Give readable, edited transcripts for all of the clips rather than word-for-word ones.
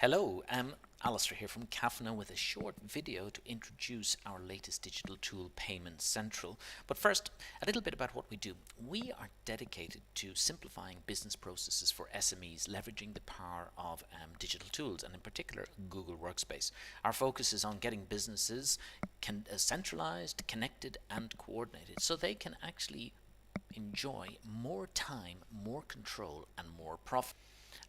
Hello, I'm Alistair here from Cafna with a short video to introduce our latest digital tool, PaymentCentral. But first, a little bit about what we do. We are dedicated to simplifying business processes for SMEs, leveraging the power of digital tools, and in particular Google Workspace. Our focus is on getting businesses centralized, connected and coordinated so they can actually enjoy more time, more control and more profit.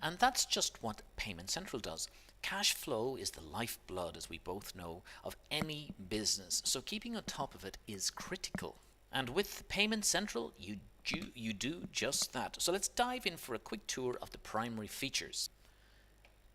And that's just what PaymentCentral does. Cash flow is the lifeblood, as we both know, of any business, so keeping on top of it is critical. And with PaymentCentral, you do just that. So let's dive in for a quick tour of the primary features.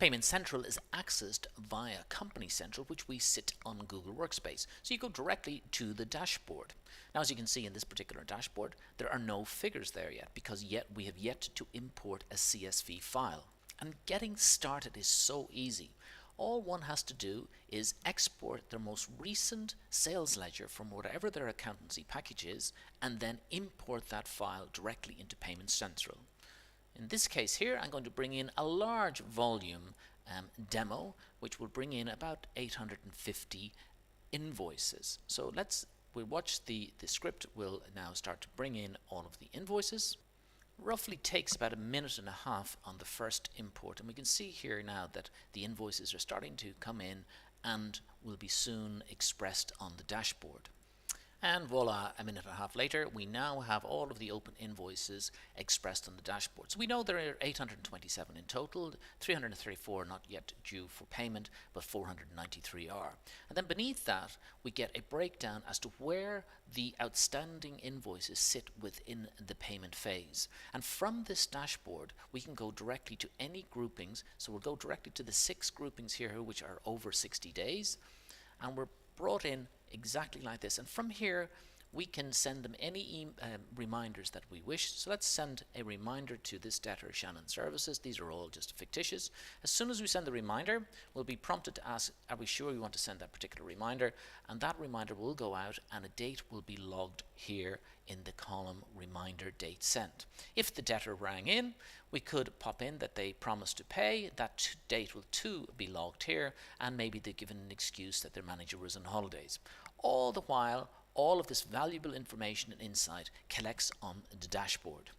PaymentCentral is accessed via Company Central, which we sit on Google Workspace. So you go directly to the dashboard. Now, as you can see in this particular dashboard, there are no figures there yet because we have yet to import a CSV file. And getting started is so easy. All one has to do is export their most recent sales ledger from whatever their accountancy package is and then import that file directly into PaymentCentral. In this case here, I'm going to bring in a large volume demo, which will bring in about 850 invoices. So we'll watch the script will now start to bring in all of the invoices. Roughly takes about a minute and a half on the first import, and we can see here now that the invoices are starting to come in and will be soon expressed on the dashboard. And voila, a minute and a half later, we now have all of the open invoices expressed on the dashboard. So we know there are 827 in total, 334 not yet due for payment, but 493 are. And then beneath that, we get a breakdown as to where the outstanding invoices sit within the payment phase. And from this dashboard, we can go directly to any groupings. So we'll go directly to the 6 groupings here, which are over 60 days. And we're brought in exactly like this, and from here we can send them any reminders that we wish. So let's send a reminder to this debtor, Shannon Services. These are all just fictitious. As soon as we send the reminder, we'll be prompted to ask, are we sure we want to send that particular reminder? And that reminder will go out and a date will be logged here in the column reminder date sent. If the debtor rang in, we could pop in that they promised to pay. That date will too be logged here, and maybe they've given an excuse that their manager was on holidays. All the while, all of this valuable information and insight collects on the dashboard.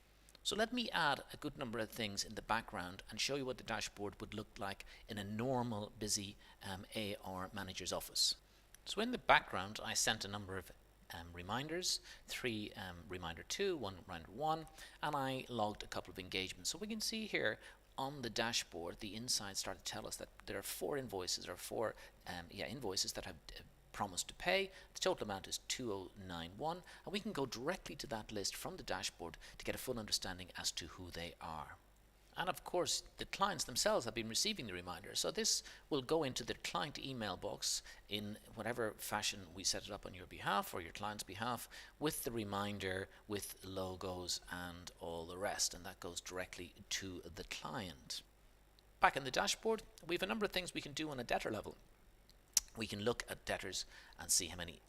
So let me add a good number of things in the background and show you what the dashboard would look like in a normal busy AR manager's office. So in the background, I sent a number of reminders, 3 reminder 2, 1 reminder 1, and I logged a couple of engagements. So we can see here on the dashboard, the insights start to tell us that there are 4 invoices or 4 invoices that have promised to pay. The total amount is 2091, and we can go directly to that list from the dashboard to get a full understanding as to who they are. And of course, the clients themselves have been receiving the reminder, so this will go into the client email box in whatever fashion we set it up on your behalf or your client's behalf, with the reminder, with logos and all the rest, and that goes directly to the client. Back in the dashboard, we have a number of things we can do on a debtor level. We can look at debtors and see how many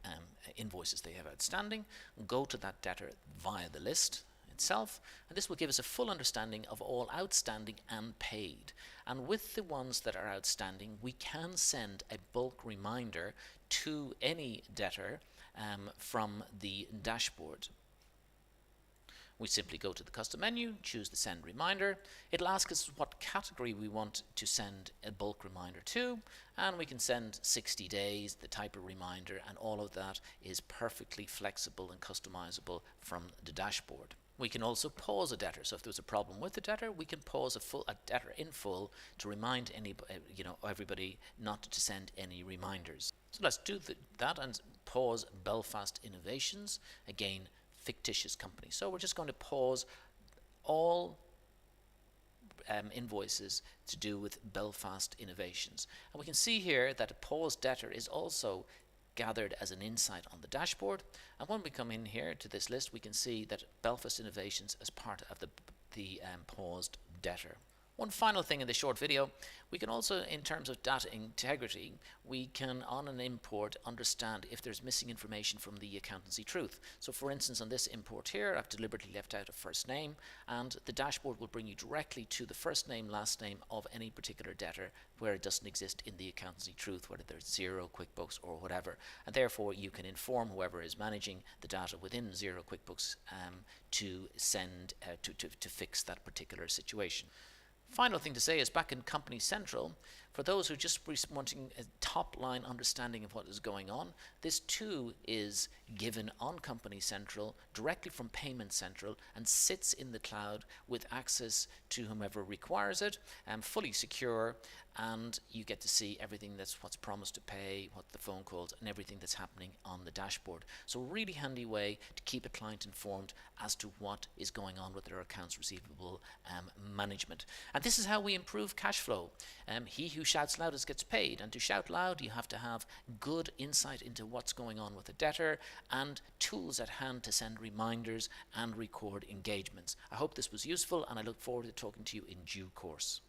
invoices they have outstanding, go to that debtor via the list itself, and this will give us a full understanding of all outstanding and paid. And with the ones that are outstanding, we can send a bulk reminder to any debtor from the dashboard. We simply go to the custom menu, choose the send reminder. It'll ask us what category we want to send a bulk reminder to, and we can send 60 days, the type of reminder, and all of that is perfectly flexible and customizable from the dashboard. We can also pause a debtor. So if there's a problem with the debtor, we can pause a debtor in full to remind everybody not to send any reminders. So let's do that and pause Belfast Innovations. Again, fictitious company. So we're just going to pause all invoices to do with Belfast Innovations. And we can see here that a paused debtor is also gathered as an insight on the dashboard. And when we come in here to this list, we can see that Belfast Innovations is part of the paused debtor. One final thing in this short video, we can also, in terms of data integrity, we can on an import understand if there's missing information from the accountancy truth. So for instance, on this import here, I've deliberately left out a first name, and the dashboard will bring you directly to the first name, last name of any particular debtor where it doesn't exist in the accountancy truth, whether there's Xero, QuickBooks or whatever. And therefore you can inform whoever is managing the data within Xero, QuickBooks to send to fix that particular situation. Final thing to say is back in Company Central, for those who just wanting a top line understanding of what is going on, this too is given on Company Central directly from PaymentCentral and sits in the cloud with access to whomever requires it, fully secure, and you get to see everything that's what's promised to pay, what the phone calls, and everything that's happening on the dashboard. So a really handy way to keep a client informed as to what is going on with their accounts receivable management. And this is how we improve cash flow. He who shouts loudest gets paid, and to shout loud you have to have good insight into what's going on with the debtor and tools at hand to send reminders and record engagements. I hope this was useful, and I look forward to talking to you in due course.